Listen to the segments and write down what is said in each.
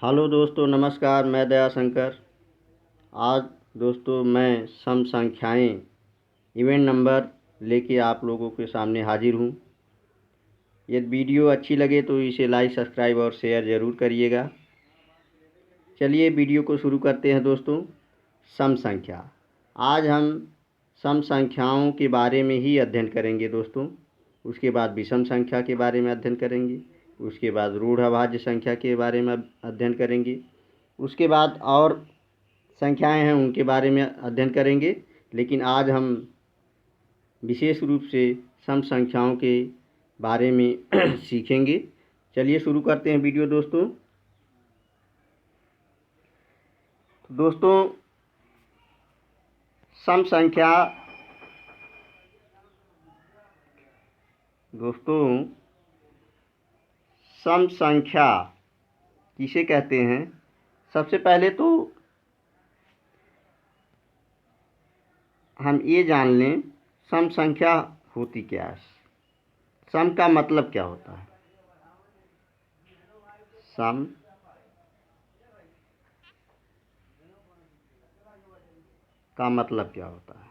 Hello दोस्तों, नमस्कार। मैं दया शंकर। आज दोस्तों मैं सम संख्याएँ इवेंट नंबर लेके आप लोगों के सामने हाजिर हूँ। यदि वीडियो अच्छी लगे तो इसे लाइक, सब्सक्राइब और शेयर ज़रूर करिएगा। चलिए वीडियो को शुरू करते हैं दोस्तों। सम संख्या। आज हम सम संख्याओं के बारे में ही अध्ययन करेंगे दोस्तों। उसके बाद विषम संख्या के बारे में अध्ययन करेंगे। उसके बाद रूढ़ अभाज्य संख्या के बारे में अध्ययन करेंगे। उसके बाद और संख्याएं हैं उनके बारे में अध्ययन करेंगे। लेकिन आज हम विशेष रूप से सम संख्याओं के बारे में सीखेंगे। चलिए शुरू करते हैं वीडियो दोस्तों। दोस्तों सम संख्या सम संख्या किसे कहते हैं? सबसे पहले तो हम ये जान लें सम संख्या होती क्या है। सम का मतलब क्या होता है? सम का मतलब क्या होता है?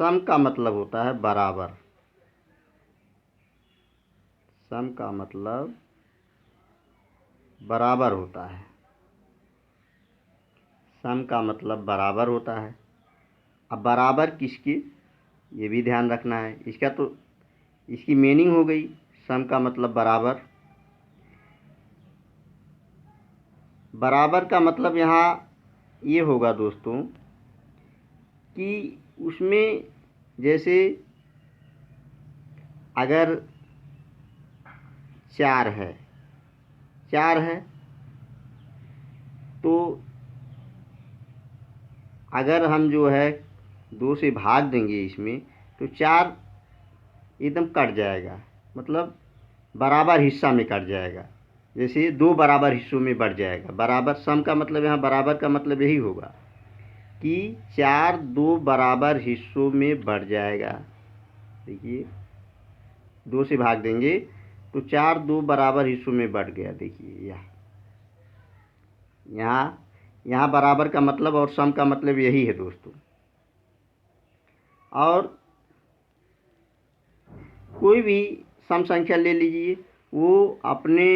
सम का मतलब होता है बराबर। सम का मतलब बराबर होता है। सम का मतलब बराबर होता है। अब बराबर किसके, ये भी ध्यान रखना है। इसकी मीनिंग हो गई सम का मतलब बराबर। बराबर का मतलब यहाँ ये होगा दोस्तों कि उसमें जैसे अगर चार है तो अगर हम जो है 2 से भाग देंगे इसमें तो 4 एकदम कट जाएगा, मतलब बराबर हिस्सा में कट जाएगा। जैसे 2 बराबर हिस्सों में बढ़ जाएगा। बराबर सम का मतलब यहाँ बराबर का मतलब यही होगा कि 4 2 बराबर हिस्सों में बढ़ जाएगा। देखिए 2 से भाग देंगे तो 4 2 बराबर हिस्सों में बढ़ गया। देखिए यहाँ बराबर का मतलब और सम का मतलब यही है दोस्तों। और कोई भी सम संख्या ले लीजिए, वो अपने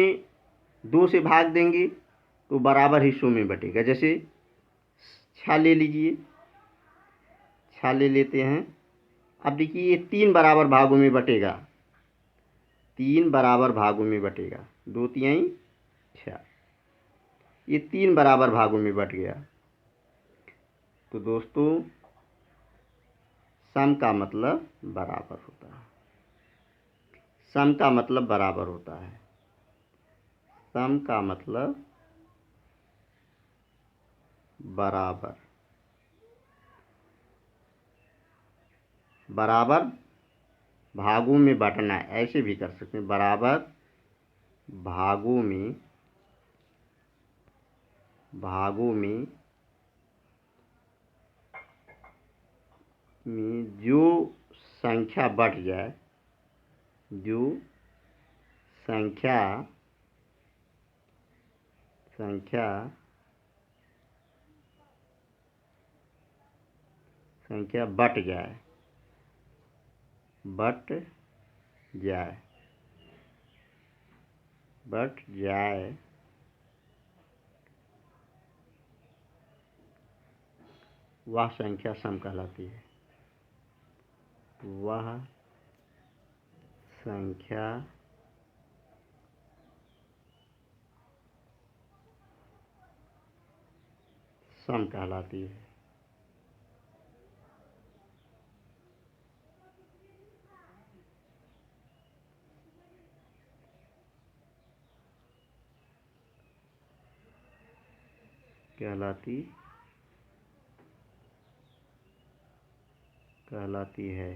2 से भाग देंगे तो बराबर हिस्सों में बटेगा। जैसे 6 ले लीजिए, 6 ले लेते हैं। अब देखिए ये 3 बराबर भागों में बटेगा। 3 बराबर भागों में बटेगा। 2 तिहाई 6, ये 3 बराबर भागों में बट गया। तो दोस्तों सम का मतलब बराबर होता है। सम का मतलब बराबर होता है। सम का मतलब बराबर। बराबर भागों में बांटना है, ऐसे भी कर सकते हैं। बराबर भागों में जो संख्या बढ़ जाए, जो संख्या बट जाए वह संख्या सम कहलाती है। वह संख्या सम कहलाती है। कहलाती है।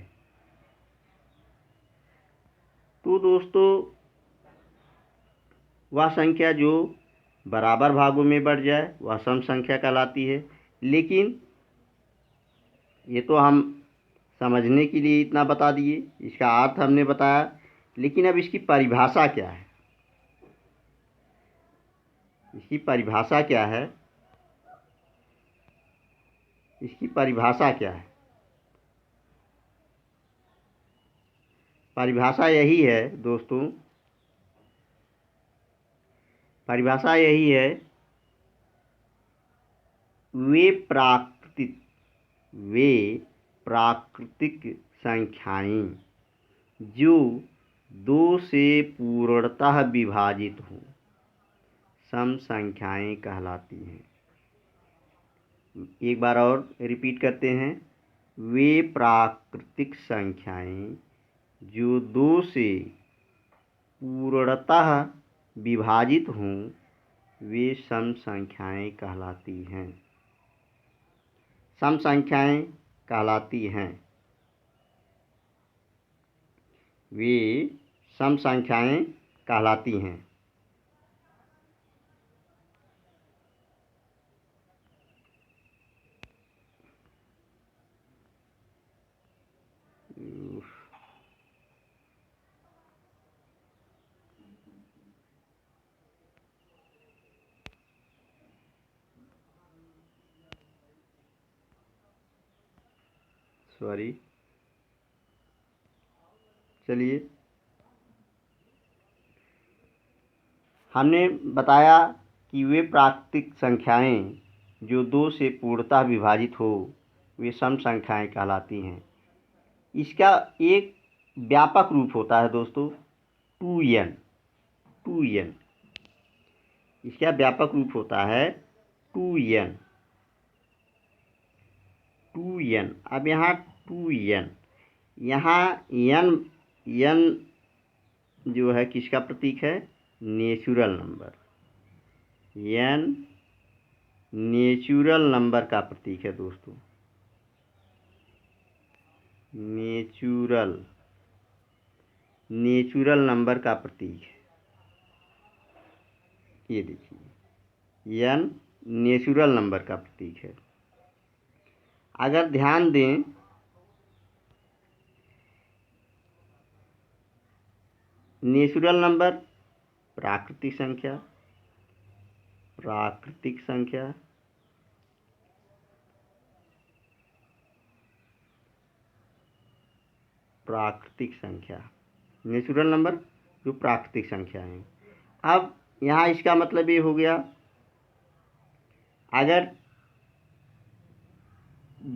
तो दोस्तों वह संख्या जो बराबर भागों में बढ़ जाए वह सम संख्या कहलाती है। लेकिन ये तो हम समझने के लिए इतना बता दिए, इसका अर्थ हमने बताया। लेकिन अब इसकी परिभाषा क्या है? इसकी परिभाषा क्या है? इसकी परिभाषा क्या है? परिभाषा यही है दोस्तों, परिभाषा यही है, वे प्राकृतिक संख्याएं जो 2 से पूर्णतः विभाजित हों सम संख्याएं कहलाती हैं। एक बार और रिपीट करते हैं, वे प्राकृतिक संख्याएं जो 2 से पूर्णतः विभाजित हों वे सम संख्याएं कहलाती हैं। सम संख्याएं कहलाती हैं। वे सम संख्याएं कहलाती हैं। सॉरी, चलिए, हमने बताया कि वे प्राकृतिक संख्याएं जो 2 से पूर्णतः विभाजित हो वे सम संख्याएं कहलाती हैं। इसका एक व्यापक रूप होता है दोस्तों 2n। इसका व्यापक रूप होता है 2n। अब यहाँ 2n, यहाँ n जो है किसका प्रतीक है? Natural number. n natural number का प्रतीक है दोस्तों। नेचुरल नंबर का प्रतीक है। ये देखिए, n नेचुरल नंबर का प्रतीक है। अगर ध्यान दें, नेचुरल नंबर प्राकृतिक संख्या, नेचुरल नंबर जो प्राकृतिक संख्या है। अब यहाँ इसका मतलब ये हो गया, अगर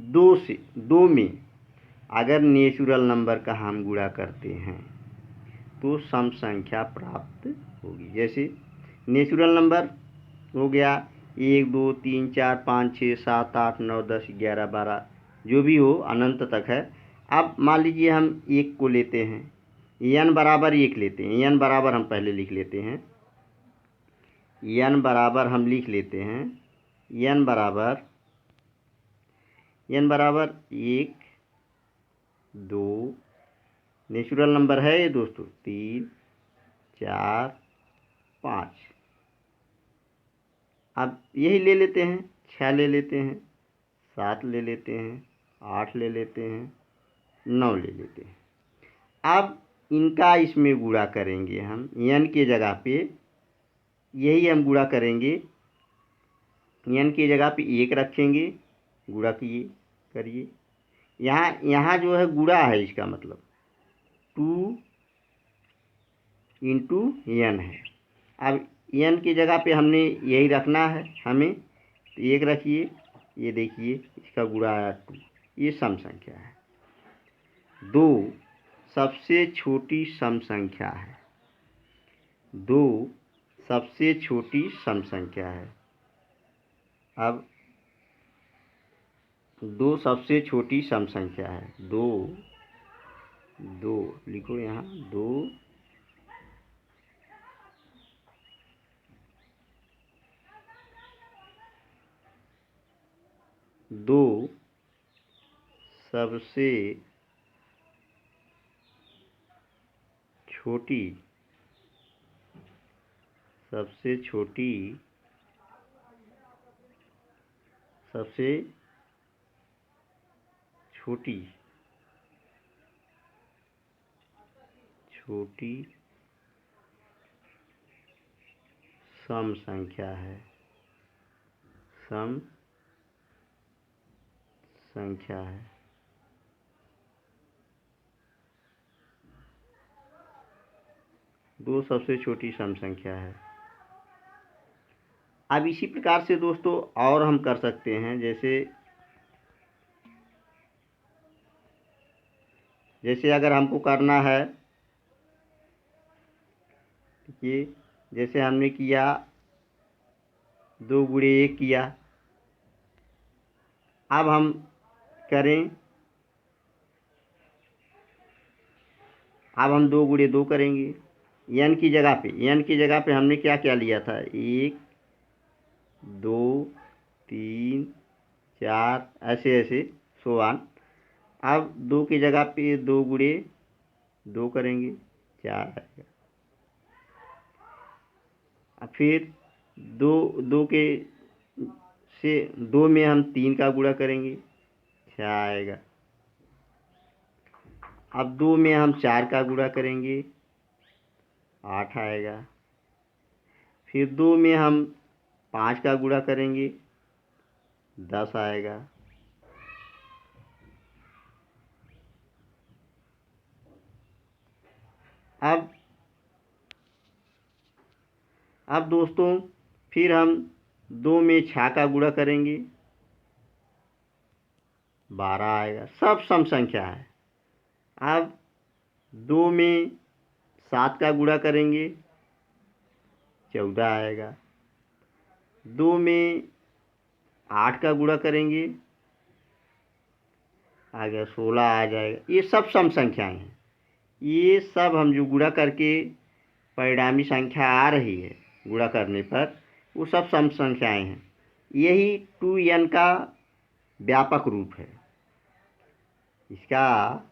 2 में अगर नेचुरल नंबर का हम गुणा करते हैं तो सम संख्या प्राप्त होगी। जैसे नेचुरल नंबर हो गया 1 2 3 4 5 6 7 8 9 10 11 12 जो भी हो अनंत तक है। अब मान लीजिए हम 1 को लेते हैं, n बराबर 1 लेते हैं। n बराबर हम पहले लिख लेते हैं, n बराबर हम लिख लेते हैं, n बराबर 1 2, नेचुरल नंबर है ये दोस्तों, 3 4 5। अब यही ले लेते हैं, 6 ले लेते हैं, 7 ले लेते हैं, 8 ले लेते हैं, 9 ले लेते हैं। अब इनका इसमें गुणा करेंगे हम, n की जगह पे यही हम गुणा करेंगे, n की जगह पे 1 रखेंगे, गुणा करिए। यहाँ जो है गुणा है, इसका मतलब 2 इंटू n है। अब n की जगह पे हमने यही रखना है हमें, तो 1 रखिए, ये देखिए इसका गुणा आया 2। ये सम संख्या है। 2 सबसे छोटी सम संख्या है। 2 सबसे छोटी सम संख्या है। अब 2 सबसे छोटी सम संख्या है। 2 लिखो यहाँ, 2 सबसे छोटी सम संख्या है, सम संख्या है। दो सबसे छोटी सम संख्या है। अब इसी प्रकार से दोस्तों और हम कर सकते हैं, जैसे अगर हमको करना है कि जैसे हमने किया 2 गुणे 1 किया, अब हम करें, अब हम 2 गुणे 2 करेंगे। n की जगह पे हमने क्या क्या लिया था, 1 2 3 4 ऐसे ऐसे सोआन। अब 2 की जगह पे 2 गुणे 2 करेंगे, 4 आएगा। फिर 2 के से 2 में हम 3 का गुणा करेंगे, 6 आएगा। अब 2 में हम 4 का गुणा करेंगे, 8 आएगा। फिर 2 में हम 5 का गुणा करेंगे, 10 आएगा। अब दोस्तों फिर हम 2 में 6 का गुणा करेंगे, 12 आएगा। सब सम संख्या है। अब 2 में 7 का गुणा करेंगे, 14 आएगा। 2 में 8 का गुणा करेंगे, आ गया 16 आ जाएगा। ये सब सम संख्याएं हैं। ये सब हम जो गुणा करके परिणामी संख्या आ रही है गुणा करने पर, वो सब सम संख्याएं हैं। यही 2n का व्यापक रूप है। इसका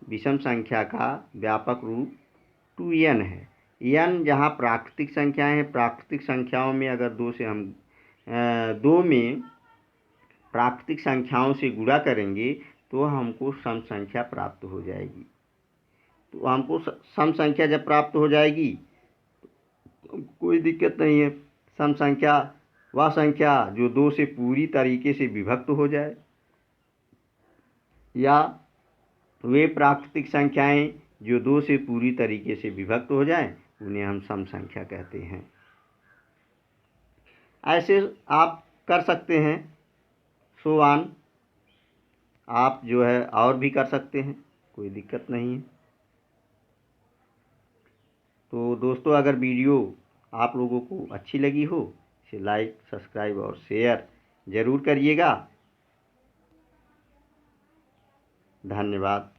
विषम संख्या का व्यापक रूप 2n है। n जहाँ प्राकृतिक संख्याएं हैं, प्राकृतिक संख्याओं में अगर 2 में प्राकृतिक संख्याओं से गुणा करेंगे तो हमको सम संख्या प्राप्त हो जाएगी। तो हमको सम संख्या जब प्राप्त हो जाएगी तो कोई दिक्कत नहीं है। सम संख्या वह संख्या जो 2 से पूरी तरीके से विभक्त हो जाए, या वे प्राकृतिक संख्याएं जो 2 से पूरी तरीके से विभक्त हो जाएं, उन्हें हम सम संख्या कहते हैं। ऐसे आप कर सकते हैं। सोआन आप जो है और भी कर सकते हैं, कोई दिक्कत नहीं है। तो दोस्तों अगर वीडियो आप लोगों को अच्छी लगी हो, इसे लाइक, सब्सक्राइब और शेयर ज़रूर करिएगा। धन्यवाद।